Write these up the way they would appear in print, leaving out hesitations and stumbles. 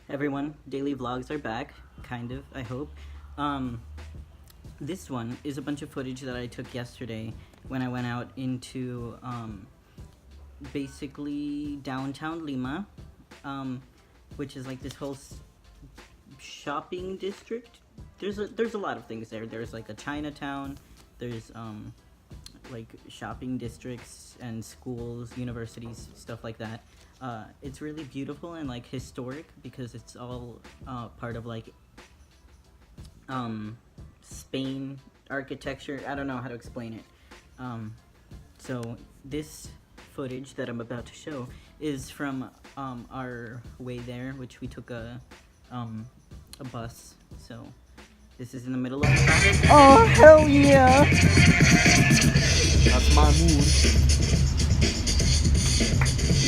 everyone, daily vlogs are back, kind of, I hope. This one is a bunch of footage that I took yesterday when I went out into basically downtown Lima, which is like this whole shopping district. There's a lot of things there. There's like a Chinatown, there's like shopping districts and schools, universities, stuff like that. It's really beautiful and like historic because it's all part of like Spain architecture. I don't know how to explain it. So this footage that I'm about to show is from our way there, which we took a bus. So this is in the middle of the Oh, hell yeah! That's my mood.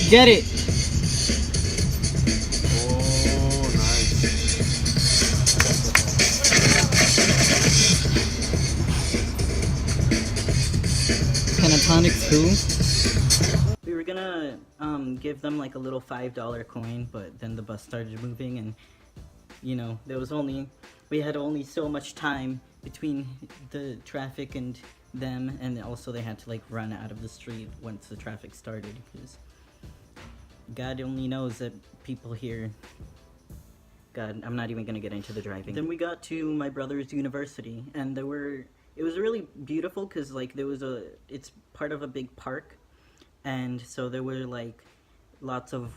Get it! Oh, nice. Pentatonic who? We were gonna give them like a little $5 coin, but then the bus started moving and you know, we had only so much time between the traffic and them, and also they had to like run out of the street once the traffic started because God only knows that people here. God, I'm not even gonna get into the driving. Then we got to my brother's university, and it was really beautiful because like it's part of a big park, and so there were like lots of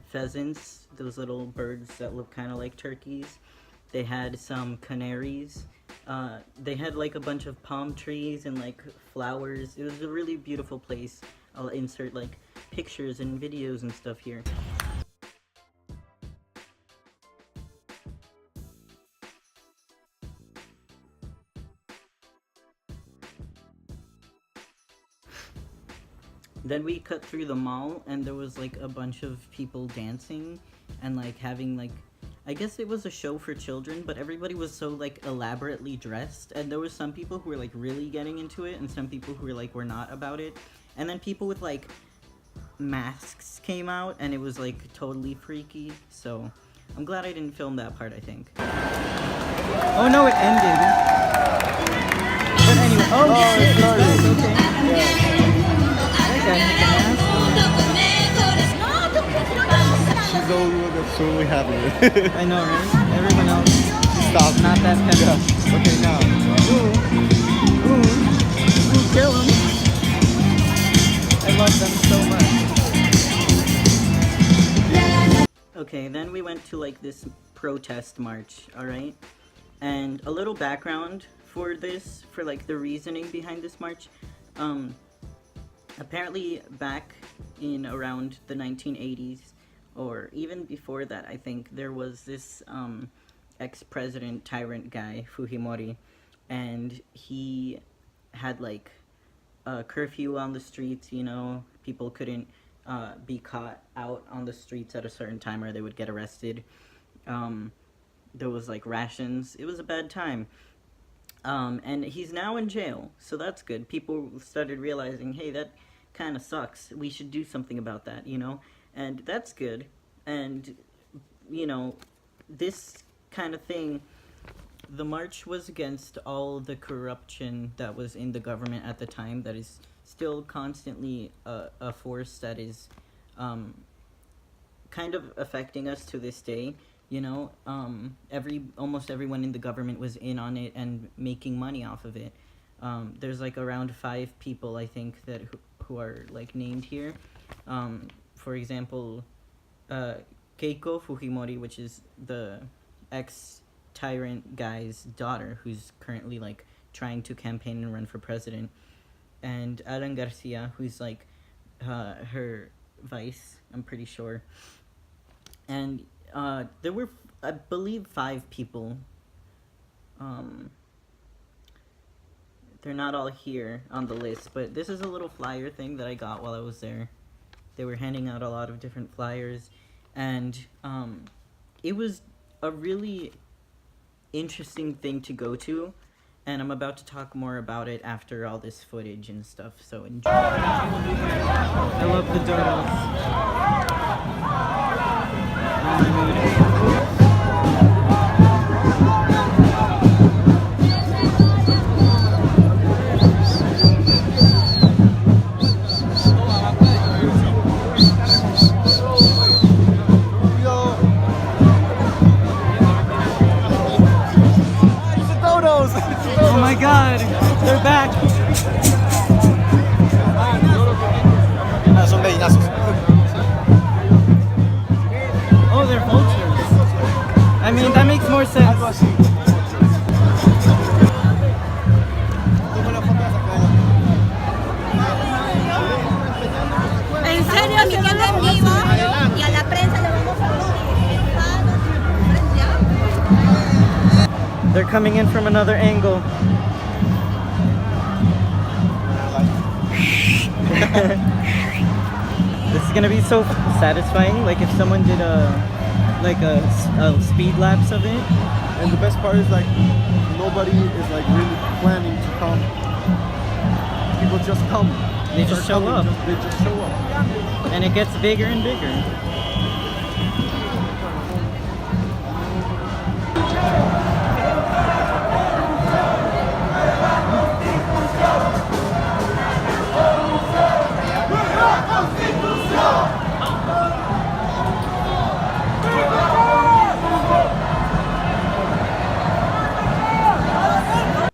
pheasants, those little birds that look kind of like turkeys. They had some canaries. They had like a bunch of palm trees and like flowers. It was a really beautiful place. I'll insert like pictures and videos and stuff here. Then we cut through the mall and there was like a bunch of people dancing and like having like, I guess it was a show for children, but everybody was so like elaborately dressed, and there was some people who were like really getting into it and some people who were not about it. And then people with like masks came out and it was like totally freaky. So I'm glad I didn't film that part, I think. Oh no, it ended. But anyway, oh shit, it's back, okay. Yeah. She's the only one that's totally having it. I know, right? Everyone else Stop. Not that peppy. Yeah. Okay, now. Ooh, kill them. I love them so much. Okay, then we went to like this protest march, alright? And a little background for this, for like the reasoning behind this march. Apparently back in around the 1980s, or even before that, I think, there was this ex-president tyrant guy, Fujimori, and he had like a curfew on the streets, you know, people couldn't be caught out on the streets at a certain time or they would get arrested. There was like rations. It was a bad time. And he's now in jail, so that's good. People started realizing, hey, that kind of sucks. We should do something about that, you know? And that's good. And, you know, this kind of thing, the march was against all the corruption that was in the government at the time, that is still constantly a force that is kind of affecting us to this day. You know, almost everyone in the government was in on it and making money off of it. There's like around 5 people, I think, that who are like named here. For example, Keiko Fujimori, which is the ex-tyrant guy's daughter, who's currently like trying to campaign and run for president, and Alan Garcia, who's like her vice, I'm pretty sure. And there were, I believe, 5 people. They're not all here on the list, but this is a little flyer thing that I got while I was there. They were handing out a lot of different flyers, and it was a really interesting thing to go to, and I'm about to talk more about it after all this footage and stuff, so enjoy. I love the turtles. vultures. I mean, that makes more sense. Algo así. Toma la foto esa cara. En serio, mi queda en vivo y a la prensa le vamos a decir. They're coming in from another angle. This is gonna be so satisfying. Like if someone did a speed lapse of it. And the best part is like nobody is like really planning to come. People just come. They just show up. They just show up. And it gets bigger and bigger.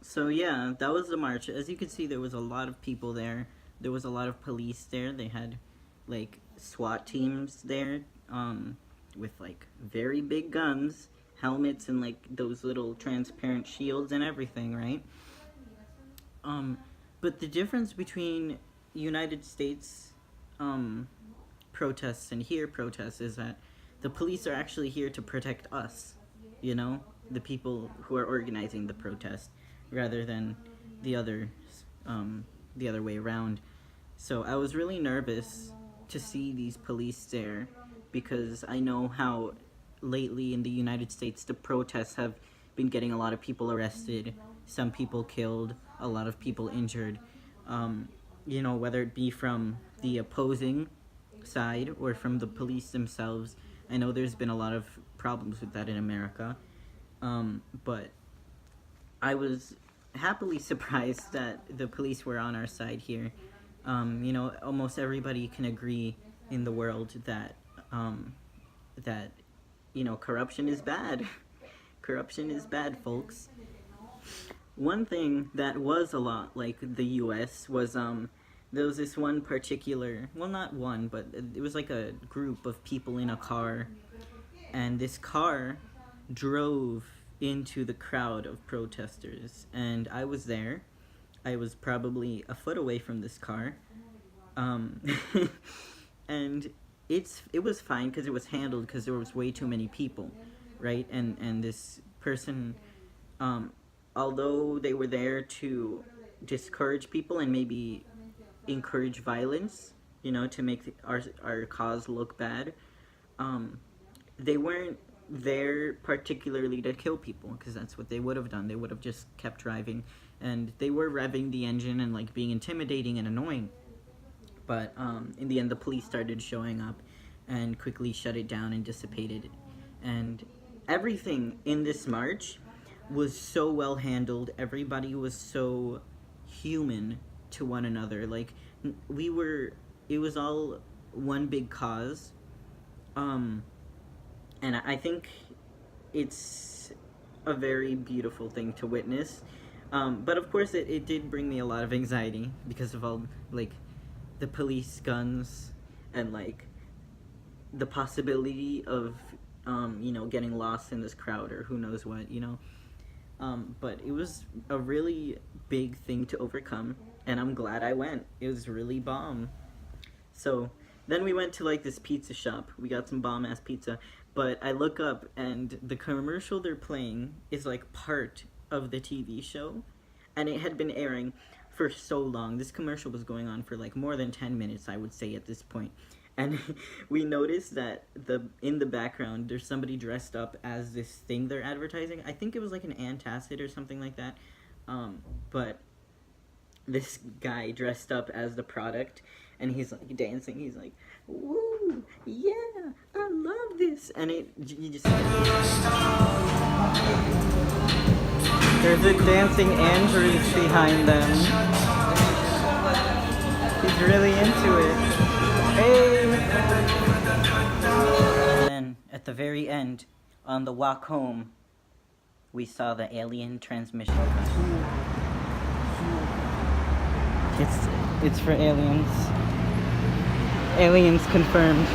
So yeah, that was the march. As you can see, there was a lot of people there. There was a lot of police there. They had like SWAT teams there, with like very big guns, helmets, and like those little transparent shields and everything, right? But the difference between United States protests and here protests is that the police are actually here to protect us, you know, the people who are organizing the protest, rather than the other way around. So I was really nervous to see these police there, because I know how lately in the United States the protests have been getting a lot of people arrested, some people killed, a lot of people injured, you know, whether it be from the opposing side or from the police themselves. I know there's been a lot of problems with that in America, but I was happily surprised that the police were on our side here. You know, almost everybody can agree in the world that, you know, corruption is bad. Corruption is bad, folks. One thing that was a lot like the US was, there was this one particular, well, not one, but it was like a group of people in a car, and this car drove into the crowd of protesters, and I was there. I was probably a foot away from this car, and it was fine because it was handled, because there was way too many people, right? And this person, although they were there to discourage people and maybe encourage violence, you know, to make our cause look bad, they weren't there particularly to kill people, because that's what they would have done. They would have just kept driving, and they were revving the engine and like being intimidating and annoying, but in the end the police started showing up and quickly shut it down and dissipated it. And everything in this march was so well handled. Everybody was so human to one another. Like, it was all one big cause, and I think it's a very beautiful thing to witness. But of course it did bring me a lot of anxiety because of all, like, the police guns and, like, the possibility of, you know, getting lost in this crowd or who knows what, you know. But it was a really big thing to overcome, and I'm glad I went. It was really bomb. So then we went to like this pizza shop. We got some bomb ass pizza, but I look up and the commercial they're playing is like part of the TV show, and it had been airing for so long. This commercial was going on for like more than 10 minutes, I would say, at this point. And we noticed that in the background there's somebody dressed up as this thing they're advertising. I think it was like an antacid or something like that. But this guy dressed up as the product, and he's like dancing. He's like, "Woo, yeah, I love this." And you just, there's a dancing Andrews behind them. He's really into it. Hey! And then at the very end, on the walk home, we saw the alien transmission. It's for aliens. Aliens confirmed.